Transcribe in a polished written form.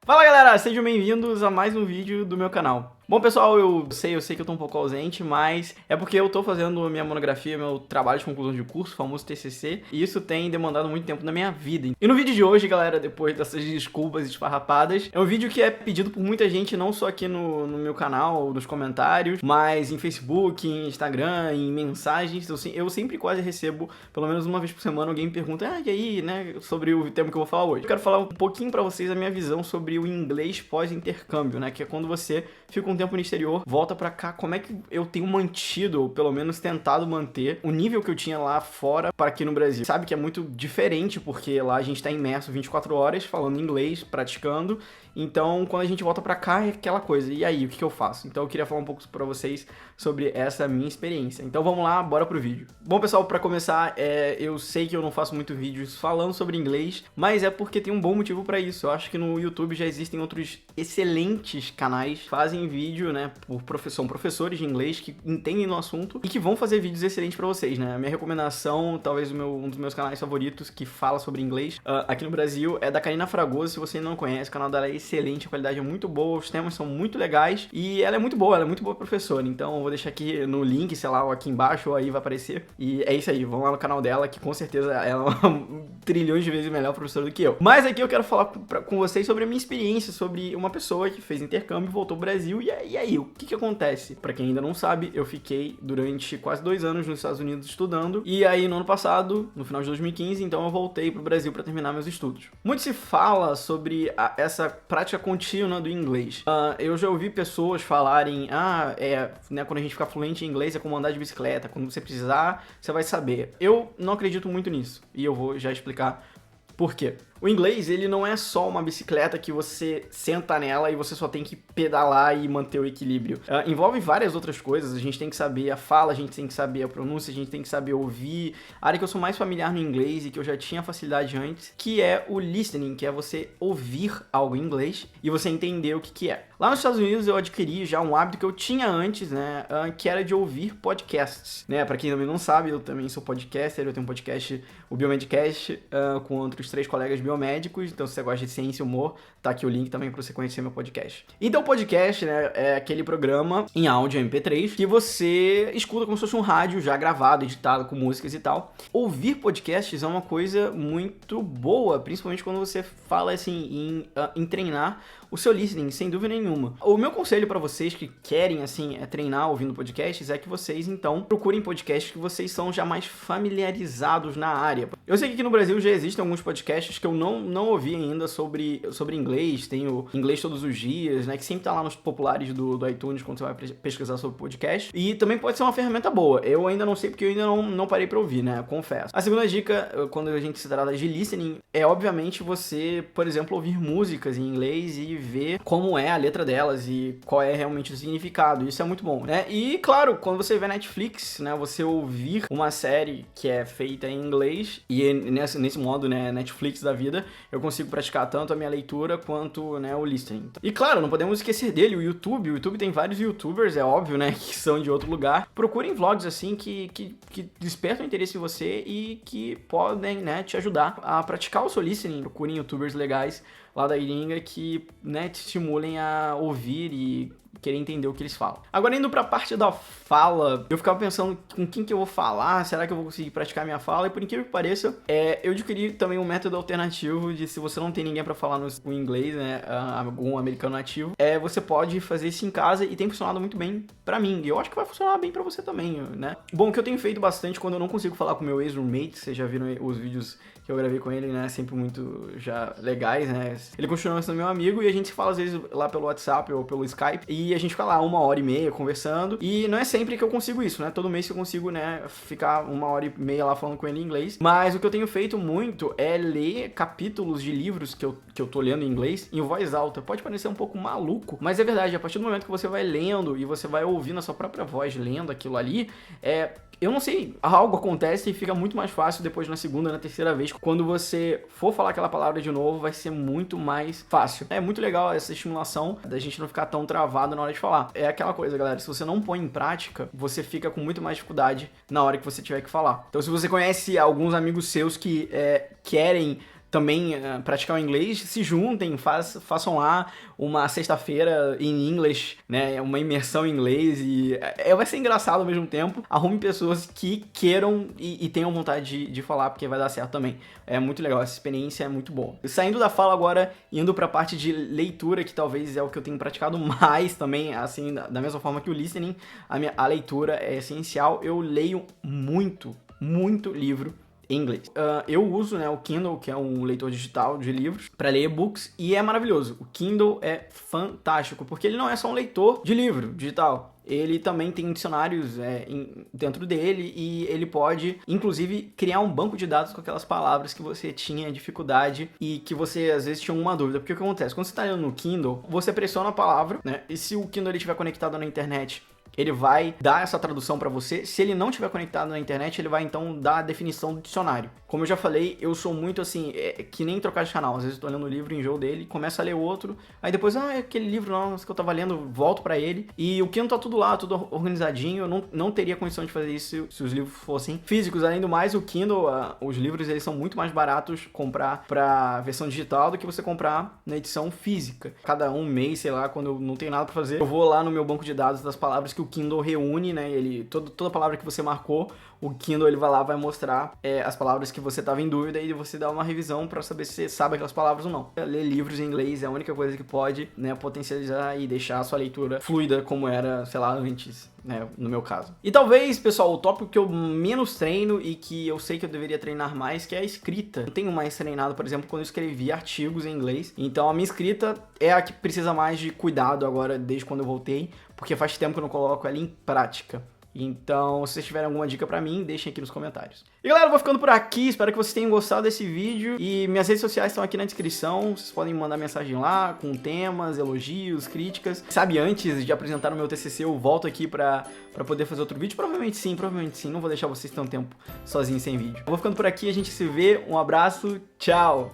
Fala galera, sejam bem-vindos a mais um vídeo do meu canal. Bom pessoal, eu sei que eu tô um pouco ausente, mas é porque eu tô fazendo minha monografia, meu trabalho de conclusão de curso, o famoso TCC, e isso tem demandado muito tempo na minha vida. E no vídeo de hoje, galera, depois dessas desculpas esfarrapadas, é um vídeo que é pedido por muita gente, não só aqui no meu canal, nos comentários, mas em Facebook, em Instagram, em mensagens. Eu sempre quase recebo, pelo menos uma vez por semana, alguém me pergunta, e aí, né, sobre o tema que eu vou falar hoje. Eu quero falar um pouquinho pra vocês a minha visão sobre o inglês pós-intercâmbio, né, que é quando você fica um tempo no exterior, volta pra cá, como é que eu tenho mantido, ou pelo menos tentado manter, o nível que eu tinha lá fora para aqui no Brasil. Sabe que é muito diferente, porque lá a gente tá imerso 24 horas, falando inglês, praticando, então quando a gente volta pra cá é aquela coisa, e aí, o que eu faço? Então eu queria falar um pouco pra vocês sobre essa minha experiência. Então vamos lá, bora pro vídeo. Bom pessoal, pra começar, eu sei que eu não faço muito vídeos falando sobre inglês, mas é porque tem um bom motivo pra isso. Eu acho que no YouTube já existem outros excelentes canais que fazem vídeo, né, são professores de inglês que entendem no assunto e que vão fazer vídeos excelentes pra vocês, né. A minha recomendação, talvez um dos meus canais favoritos que fala sobre inglês aqui no Brasil é da Karina Fragoso. Se você não conhece, o canal dela é excelente, a qualidade é muito boa, os temas são muito legais e ela é muito boa professora. Então eu vou deixar aqui no link, sei lá, ou aqui embaixo, ou aí vai aparecer. E é isso aí, vão lá no canal dela, que com certeza ela é uma trilhões de vezes melhor professora do que eu. Mas aqui eu quero falar com vocês sobre a minha experiência, sobre uma pessoa que fez intercâmbio, voltou ao Brasil, e aí, o que acontece? Pra quem ainda não sabe, eu fiquei durante quase 2 anos nos Estados Unidos estudando, e aí no ano passado, no final de 2015, então eu voltei pro Brasil pra terminar meus estudos. Muito se fala sobre essa prática contínua do inglês. Eu já ouvi pessoas falarem, né, quando a gente fica fluente em inglês é como andar de bicicleta, quando você precisar, você vai saber. Eu não acredito muito nisso, e eu vou já explicar por quê. O inglês, ele não é só uma bicicleta que você senta nela e você só tem que pedalar e manter o equilíbrio. Envolve várias outras coisas, a gente tem que saber a fala, a gente tem que saber a pronúncia, a gente tem que saber ouvir. A área que eu sou mais familiar no inglês e que eu já tinha facilidade antes, que é o listening, que é você ouvir algo em inglês e você entender o que é. Lá nos Estados Unidos eu adquiri já um hábito que eu tinha antes, né, que era de ouvir podcasts, né. Pra quem também não sabe, eu também sou podcaster, eu tenho um podcast, o Biomedcast, com outros 3 colegas biomédicos. Então se você gosta de ciência e humor, tá aqui o link também pra você conhecer meu podcast. Então o podcast, né, é aquele programa em áudio MP3 que você escuta como se fosse um rádio já gravado, editado com músicas e tal. Ouvir podcasts é uma coisa muito boa, principalmente quando você fala assim em treinar o seu listening, sem dúvida nenhuma. O meu conselho pra vocês que querem, assim, treinar ouvindo podcasts é que vocês, então, procurem podcasts que vocês são já mais familiarizados na área. Eu sei que aqui no Brasil já existem alguns podcasts que eu não ouvi ainda sobre inglês. Tem o Inglês Todos os Dias, né, que sempre tá lá nos populares do iTunes quando você vai pesquisar sobre podcast. E também pode ser uma ferramenta boa. Eu ainda não sei porque eu ainda não parei pra ouvir, né, confesso. A segunda dica, quando a gente se trata de listening, é obviamente você, por exemplo, ouvir músicas em inglês e ver como é a letra delas e qual é realmente o significado. Isso é muito bom, né? E, claro, quando você vê Netflix, né, você ouvir uma série que é feita em inglês, e nesse modo, né, Netflix da vida, eu consigo praticar tanto a minha leitura quanto, né, o listening. E, claro, não podemos esquecer dele, o YouTube. O YouTube tem vários YouTubers, é óbvio, né, que são de outro lugar. Procurem vlogs, assim, que despertam interesse em você e que podem, né, te ajudar a praticar o seu listening. Procurem YouTubers legais lá da gringa que, né, te estimulem a ouvir e querer entender o que eles falam. Agora, indo pra parte da fala, eu ficava pensando com quem que eu vou falar, será que eu vou conseguir praticar minha fala? E por incrível que pareça, eu adquiri também um método alternativo de, se você não tem ninguém pra falar no inglês, né, algum americano nativo, você pode fazer isso em casa e tem funcionado muito bem pra mim. E eu acho que vai funcionar bem pra você também, né? Bom, o que eu tenho feito bastante quando eu não consigo falar com meu ex-roommate, vocês já viram os vídeos que eu gravei com ele, né, sempre muito já legais, né? Ele continua sendo meu amigo e a gente se fala às vezes lá pelo WhatsApp ou pelo Skype e a gente fica lá 1h30 conversando, e não é sempre que eu consigo isso, né? Todo mês que eu consigo, né, ficar 1h30 lá falando com ele em inglês. Mas o que eu tenho feito muito é ler capítulos de livros que eu tô lendo em inglês em voz alta. Pode parecer um pouco maluco, mas é verdade. A partir do momento que você vai lendo e você vai ouvindo a sua própria voz lendo aquilo ali, eu não sei, algo acontece e fica muito mais fácil depois na segunda, na terceira vez. Quando você for falar aquela palavra de novo, vai ser muito mais fácil. É muito legal essa estimulação da gente não ficar tão travado na hora de falar. É aquela coisa, galera, se você não põe em prática, você fica com muito mais dificuldade na hora que você tiver que falar. Então, se você conhece alguns amigos seus que querem também praticar o inglês, se juntem, façam lá uma sexta-feira em inglês, né? Uma imersão em inglês e vai ser engraçado ao mesmo tempo. Arrume pessoas que queiram e tenham vontade de falar, porque vai dar certo também. É muito legal, essa experiência é muito boa. Saindo da fala agora, indo pra parte de leitura, que talvez é o que eu tenho praticado mais também, assim, da mesma forma que o listening, a leitura é essencial. Eu leio muito livro em inglês. Eu uso, né, o Kindle, que é um leitor digital de livros, para ler e-books, e é maravilhoso. O Kindle é fantástico, porque ele não é só um leitor de livro digital. Ele também tem dicionários dentro dele e ele pode, inclusive, criar um banco de dados com aquelas palavras que você tinha dificuldade e que você, às vezes, tinha uma dúvida. Porque o que acontece? Quando você está lendo no Kindle, você pressiona a palavra, né? E se o Kindle estiver conectado na internet, ele vai dar essa tradução para você. Se ele não estiver conectado na internet, ele vai então dar a definição do dicionário. Como eu já falei, eu sou muito assim, que nem trocar de canal. Às vezes eu tô lendo um livro, enjoo dele, começo a ler outro, aí depois, aquele livro não, que eu tava lendo, volto para ele. E o Kindle tá tudo lá, tudo organizadinho. Eu não teria condição de fazer isso se os livros fossem físicos. Além do mais, o Kindle, os livros, eles são muito mais baratos comprar pra versão digital do que você comprar na edição física. Cada um mês, sei lá, quando eu não tenho nada pra fazer, eu vou lá no meu banco de dados das palavras que o Kindle reúne, né? Toda palavra que você marcou, o Kindle ele vai lá, vai mostrar as palavras que você estava em dúvida e você dá uma revisão para saber se você sabe aquelas palavras ou não. Ler livros em inglês é a única coisa que pode, né, potencializar e deixar a sua leitura fluida como era, sei lá, antes, né, no meu caso. E talvez, pessoal, o tópico que eu menos treino e que eu sei que eu deveria treinar mais, que é a escrita. Eu tenho mais treinado, por exemplo, quando eu escrevi artigos em inglês. Então a minha escrita é a que precisa mais de cuidado agora, desde quando eu voltei, porque faz tempo que eu não coloco ela em prática. Então, se vocês tiverem alguma dica pra mim, deixem aqui nos comentários. E galera, eu vou ficando por aqui, espero que vocês tenham gostado desse vídeo. E minhas redes sociais estão aqui na descrição, vocês podem mandar mensagem lá, com temas, elogios, críticas. Sabe, antes de apresentar o meu TCC, eu volto aqui pra poder fazer outro vídeo? Provavelmente sim, não vou deixar vocês tanto tempo sozinhos sem vídeo. Eu vou ficando por aqui, a gente se vê, um abraço, tchau!